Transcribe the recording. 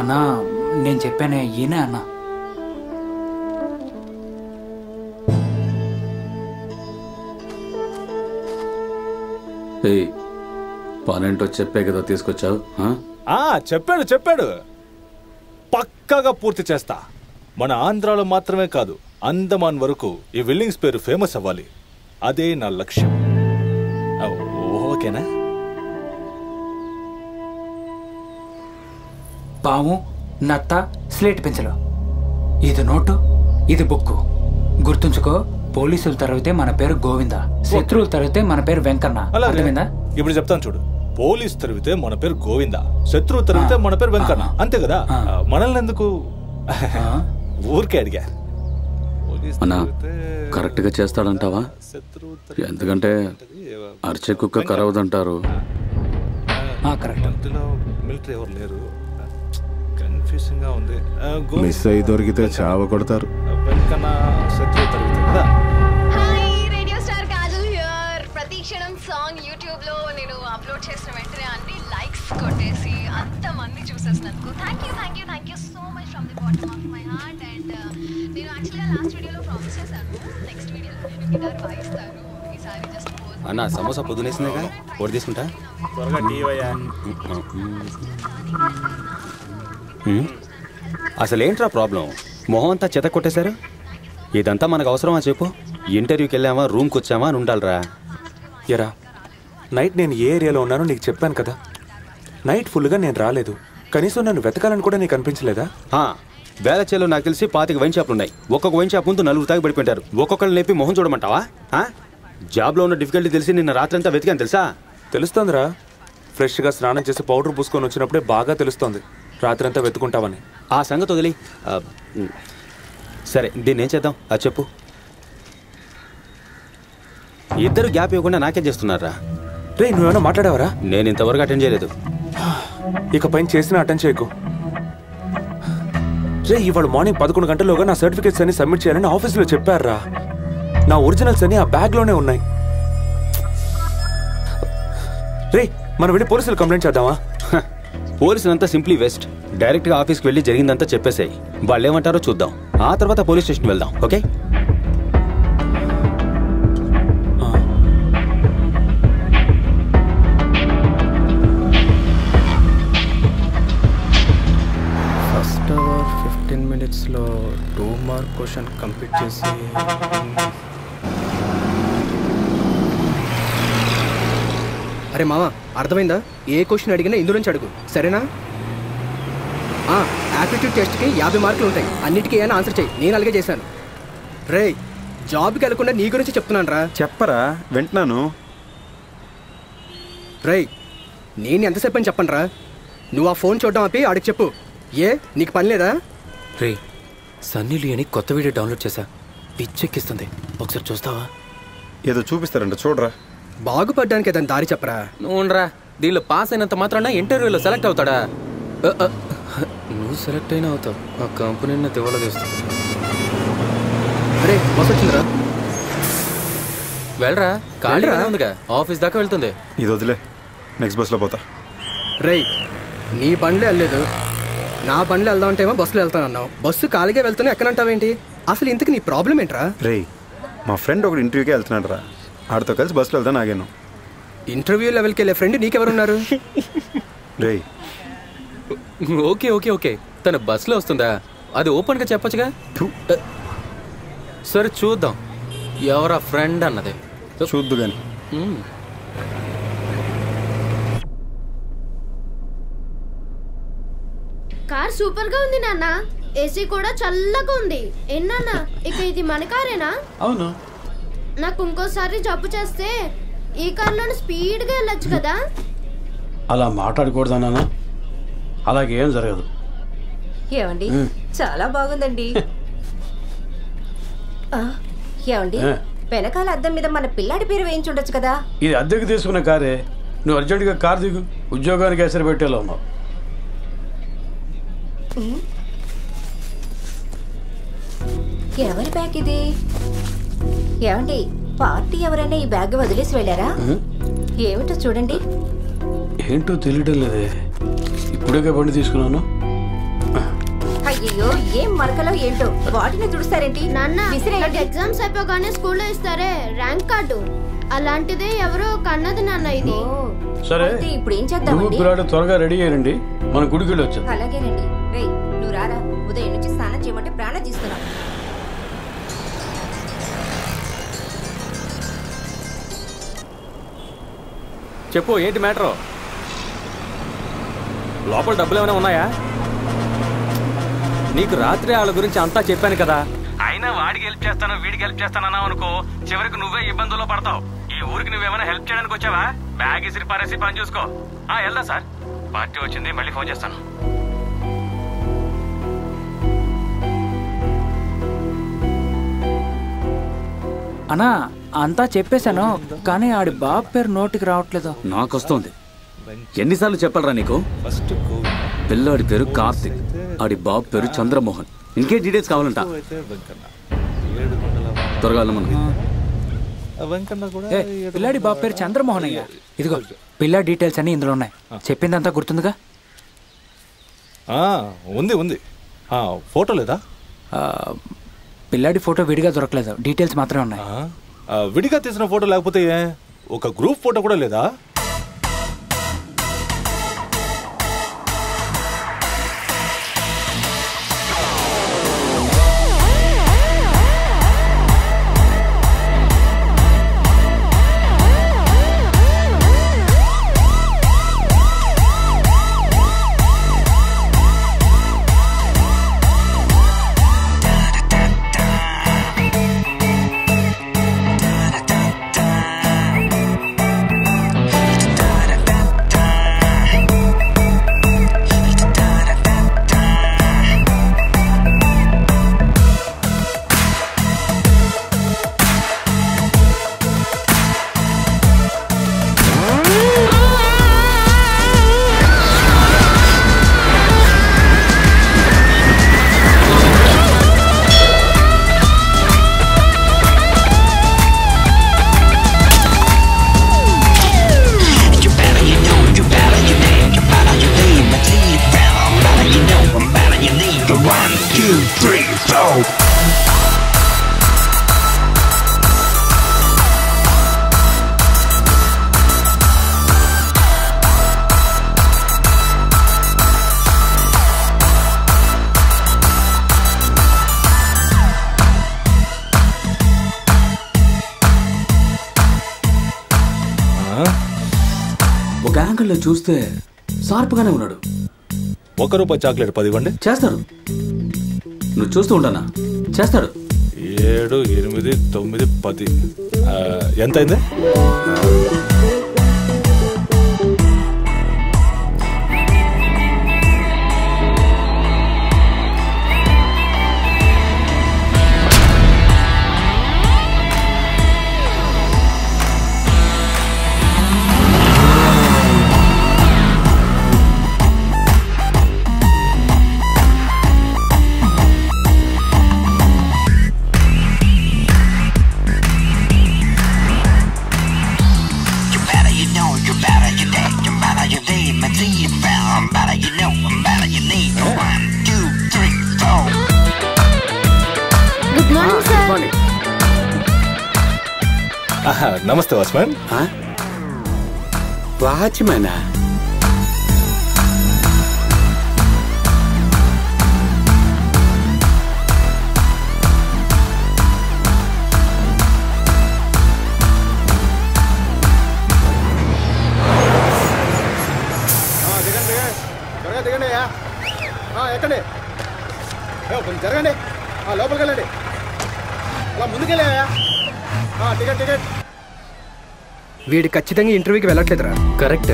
అన్నా నేను చెప్పానే ఈయనే అన్నా. పనేంటో చెప్పే కదా తీసుకొచ్చావు? చెప్పాడు పక్కాగా పూర్తి చేస్తా. మన ఆంధ్రాలో మాత్రమే కాదు, అండమాన్ వరకు ఈ బిల్డింగ్స్ పేరు ఫేమస్ అవ్వాలి. అదే నా లక్ష్యం. ఓకేనా? పాము, నత్త, స్లేట్ పెన్సిల్, ఇది నోటు, ఇది బుక్కు. గుర్తుంచుకో, పోలీసులు తరిగితే మన పేరు గోవింద, శత్రువులు తరిగితే మన పేరు వెంకన్న. అర్థమైందా? ఇప్పుడు చెప్తాను చూడు. పోలీసు తరిగితే మన పేరు గోవింద, శత్రువు తరిగితే మన పేరు వెంకన్న. అంతే కదా? మనల్ని ఎందుకు ఊరికే అడిగా. అన్నా కరెక్ట్ గా చేస్తాడంటావా? ఎందుకంటే అరిచే కుక్క కరవదంటారు. మిలిటరీ ఎవరు లేరు. కన్ఫ్యూజింగ్ గా ఉంది. మిస్ అయి దొరికితే చావ కొడతారు. వెంకన్న శత్రువు తరిగితే కదా. ప్రతిక్షణం సాంగ్ యూట్యూబ్ లో నేను అప్లోడ్ చేసిన వెంటనే అన్ని లైక్స్ కొట్టేసి అంతమంది చూసేసినందుకు thank you so much from the bottom of my heart. And నేను యాక్చువల్గా లాస్ట్ వీడియోలో ప్రామిస్ చేశాను, నెక్స్ట్ వీడియోలో నేను గిటార్ వాయిస్తాను. ఈసారి జస్ట్ అన్న సమోసా పొద్దునేసిందేగా, ఓడి తీసుకుంటా. త్వరగా టీ అయ్యా. అసలేంట్రా ప్రాబ్లం? మొహం అంతా చెత్త కొట్టేశారు. ఇదంతా మనకు అవసరమా చెప్పు? ఇంటర్వ్యూకి వెళ్ళామా, రూమ్కి వచ్చామా అని ఉండాలిరా. ఎరా నైట్ నేను ఏ ఏరియాలో ఉన్నానో నీకు చెప్పాను కదా. నైట్ ఫుల్గా నేను రాలేదు, కనీసం నన్ను వెతకాలని కూడా నీకు అనిపించలేదా? వేలచేలో నాకు తెలిసి 25 వైన్ షాపులు ఉన్నాయి. ఒక్కొక్క వైన్ షాప్ ముందు 4 తాగి పడిపోయింటారు. ఒక్కొక్కరు లేపి మొహం చూడమంటావా? జాబ్లో ఉన్న డిఫికల్టీ తెలిసి నిన్న రాత్రంతా వెతికాను తెలుసా? తెలుస్తోందిరా, ఫ్రెష్గా స్నానం చేసి పౌడర్ పూసుకొని వచ్చినప్పుడే బాగా తెలుస్తోంది రాత్రంతా వెతుకుంటావని. ఆ సంగతి వదిలి, సరే దీన్ని ఏం చేద్దాం అది చెప్పు. ఇద్దరు గ్యాప్ ఇవ్వకుండా నాకేం చేస్తున్నారా? రే నువ్వేమైనా మాట్లాడావరా? నేను ఇంతవరకు అటెండ్ చేయలేదు. ఇక పైన చేసిన అటెండ్ చేయకు. రే ఇవాళ మార్నింగ్ 11 గంటల్లోగా నా సర్టిఫికేట్స్ అన్ని సబ్మిట్ చేయాలని ఆఫీస్లో చెప్పారా. నా ఒరిజినల్స్ అన్ని ఆ బ్యాగ్లోనే ఉన్నాయి. రే మనం వెళ్ళి పోలీసులు కంప్లైంట్ చేద్దామా? పోలీసులంతా సింప్లీ వేస్ట్. డైరెక్ట్గా ఆఫీస్కి వెళ్ళి జరిగిందంతా చెప్పేసాయి. వాళ్ళు ఏమంటారో చూద్దాం, ఆ తర్వాత పోలీస్ స్టేషన్ వెళ్దాం. ఓకే? ఫస్ట్ అవర్ 15 minutesలో 2 మార్క్ క్వశ్చన్ కంప్లీట్ చేసి అరే మామ అర్థమైందా? ఏ క్వశ్చన్ అడిగినా ఇందులోంచి అడుగు, సరేనా? యాప్టిట్యూడ్ టెస్ట్కి 50 మార్కులు ఉంటాయి. అన్నిటికీ ఏమైనా ఆన్సర్ చేయి. నేను అలాగే చేశాను. రే జాబ్కి వెళ్ళకుండా నీ గురించి చెప్తున్నాను రా. చెప్పరా, వింటున్నాను. రే నేను ఎంతసేపు అని చెప్పను రా. నువ్వు ఆ ఫోన్ చూడడం ఆపి ఆడికి చెప్పు. ఏ నీకు పని లేదా? రే సన్నీ లియోని కొత్త వీడియో డౌన్లోడ్ చేశా, పిచ్చెక్కిస్తుంది. ఒకసారి చూస్తావా? ఏదో చూపిస్తారంట, చూడరా. బాగుపడ్డానికి ఏదైనా దారి చెప్పరా. నువ్వురా, దీనిలో పాస్ అయినంత మాత్రాన ఇంటర్వ్యూలో సెలెక్ట్ అవుతాడా? నువ్వు సెలెక్ట్ అయినా అవుతావు, ఆ కంపెనీ తివ్వలో తీస్తావు. అరే బస్ వచ్చిందిరా, వెళ్ళరా. ఖాళీగా ఉందిగా, ఆఫీస్ దాకా వెళ్తుంది. ఇది వదిలే, నెక్స్ట్ బస్లో పోతా. రే నీ బండ్లో వెళ్ళలేదు, నా బండ్లో వెళ్దామంటేమో బస్సులో వెళ్తానన్నావు. బస్సు ఖాళీగా వెళ్తూనే ఎక్కనంటావేంటి? అసలు ఇంతకు నీ ప్రాబ్లం ఏంట్రా? రే మా ఫ్రెండ్ ఒకటి ఇంటర్వ్యూకే వెళ్తున్నాడు రా, ఆడితో కలిసి బస్సులో వెళ్తాను ఆగాను. ఇంటర్వ్యూ లెవెల్కి వెళ్ళే ఫ్రెండ్ నీకెవరున్నారు? రే ఓకే ఓకే ఓకే, తన బస్సులో వస్తుందా? అది ఓపెన్గా చెప్పచ్చుగా. సరే చూద్దాం ఎవరా ఫ్రెండ్ అన్నది. చూద్దు కానీ. కార్ సూపర్ గా ఉంది నాన్న, ఏసీ కూడా చల్లగా ఉంది. ఎన్నా ఇక ఇది మన కారేనా? అవును. నాకు ఇంకోసారి జబ్బు చేస్తే ఈ కార్లోనే స్పీడ్ గా వెళ్ళొచ్చు కదా. అలా మాట్లాడకూడదా నాన్న? అలాగేం జరగదు. ఏమండి చాలా బాగుందండి. ఏమండి వెనకాల అద్దం మీద మన పిల్లాడి పేరు వేయించుండొచ్చు కదా. ఇది అద్దెకు తీసుకున్న కారే, నువ్వు అర్జెంటుగా కారు దిగు, ఉద్యోగానికి ఎసరు పెట్టేలా ఉన్నావు. ఎవరి బ్యాగ్ ఇది? ఏమండి పార్టీ ఎవరైనా ఈ బ్యాగ్ వదిలేసి వెళ్ళారా? ఏమిటో చూడండి. ఏంటో తెలియడం లేదే, ఇప్పుడే బండి తీసుకున్నాను. అయ్యో ఏం మరకలో ఏంటో వాటిని తుడుస్తారేంటి? నాన్న విసిరేయండి. ఎగ్జామ్స్ అయిపోగానే స్కూల్లో ఇస్తారే ర్యాంక్ కార్డు, అలాంటిదే ఎవరో కన్నది నాన్న ఇది. సరే ఇప్పుడు ఏం నువ్వు చేద్దామండి? పిల్లాడు త్వరగా రెడీ అయ్యండి, మన గుడికి వెళ్ళి వచ్చాం. అలాగేనండి. రేయ్ నువ్వు రారా, ఉదయం నుంచి స్నానం చేయమంటే ప్రాణం తీస్తున్నావు. చెప్పు ఏంటి మ్యాటరు? లోపల డబ్బులు ఏమైనా ఉన్నాయా? నీకు రాత్రి వాళ్ళ గురించి అంతా చెప్పాను కదా. అయినా వాడికి హెల్ప్ చేస్తాను వీడికి హెల్ప్ చేస్తానన్నావు అనుకో, చివరికి నువ్వే ఇబ్బందుల్లో పడతావు. ఈ ఊరికి నువ్వేమైనా హెల్ప్ చేయడానికి వచ్చావా? బ్యాగ్ ఇసిరి పారేసి పని చూసుకో. వెళ్దా సార్, పార్టీ వచ్చింది, మళ్ళీ ఫోన్ చేస్తాను. అన్నా అంతా చెప్పేశాను, కానీ ఆడి బాబు పేరు నోటికి రావట్లేదు. నాకు వస్తుంది. ఎన్నిసార్లు చెప్పాలరా నీకు? పిల్లాడి పేరు కార్తిక్, ఆడి బాబు పేరు చంద్రమోహన్. ఇంకే డీటెయిల్స్ కావాలంట, త్వరగా పిల్లాడి బాబు పేరు చంద్రమోహన్ అయ్యా. ఇదిగో పిల్లాడి డీటెయిల్స్ అన్ని ఇందులో ఉన్నాయి. చెప్పిందంతా గుర్తుందిగా? ఉంది ఉంది. ఫోటో లేదా? పిల్లాడి ఫోటో విడిగా దొరకలేదు, డీటెయిల్స్ మాత్రమే ఉన్నాయి. విడిగా తీసిన ఫోటో లేకపోతే ఒక గ్రూప్ ఫోటో కూడా లేదా? ఒక యాంగిల్లో చూస్తే షార్ప్గానే ఉన్నాడు. ₹1 చాక్లెట్ 10 ఇవ్వండి. చేస్తాడు, నువ్వు చూస్తూ ఉంటానా? చేస్తాడు. 7, 8, 9, 10. ఎంత అయింది? నమస్తే వాచ్మెన్. వాచ్మెనా? దిగండి అయ్యా, ఎక్కండి, కొంచెం జరగండి, లోపలికి వెళ్ళండి, అలా ముందుకెళ్ళాయా. Ticket ticket. వీడు ఖచ్చితంగా ఇంటర్వ్యూకి వెళ్ళట్లేదురా. కరెక్ట్.